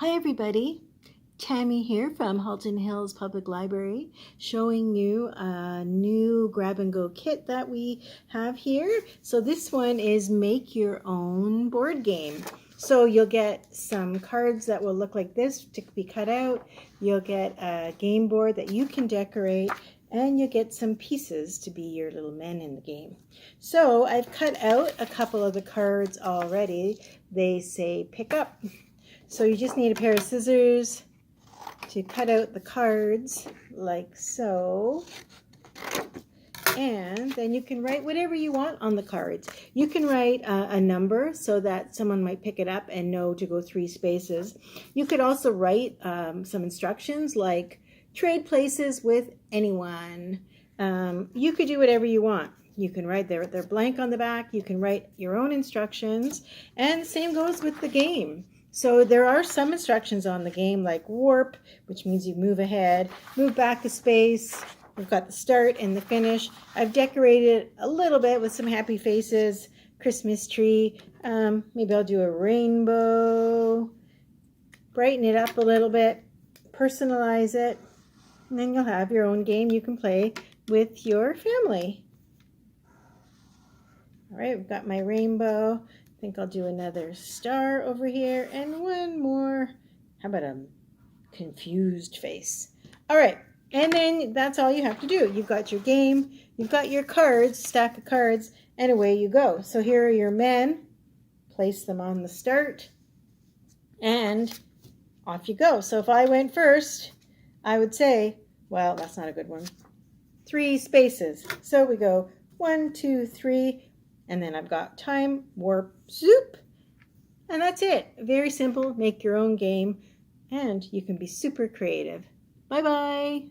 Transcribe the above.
Hi everybody, Tammy here from Halton Hills Public Library, showing you a new grab and go kit that we have here. So this one is make your own board game. So you'll get some cards that will look like this to be cut out. You'll get a game board that you can decorate, and you get some pieces to be your little men in the game. So I've cut out a couple of the cards already. They say pick up. So you just need a pair of scissors to cut out the cards like so. And then you can write whatever you want on the cards. You can write a number so that someone might pick it up and know to go 3 spaces. You could also write some instructions like trade places with anyone. You could do whatever you want. You can write they're blank on the back. You can write your own instructions. And the same goes with the game. So there are some instructions on the game like warp, which means you move ahead, move back a space. We've got the start and the finish. I've decorated a little bit with some happy faces, Christmas tree. Maybe I'll do a rainbow, brighten it up a little bit, personalize it, and then you'll have your own game you can play with your family. All right, we've got my rainbow. I think I'll do another star over here and one more. How about a confused face? All right, and then that's all you have to do. You've got your game, you've got your cards, stack of cards, and away you go. So here are your men. Place them on the start, and off you go. So if I went first, I would say, well, that's not a good one. 3 spaces. So we go 1, 2, 3. And then I've got time, warp, zoop, and that's it. Very simple, make your own game, and you can be super creative. Bye-bye.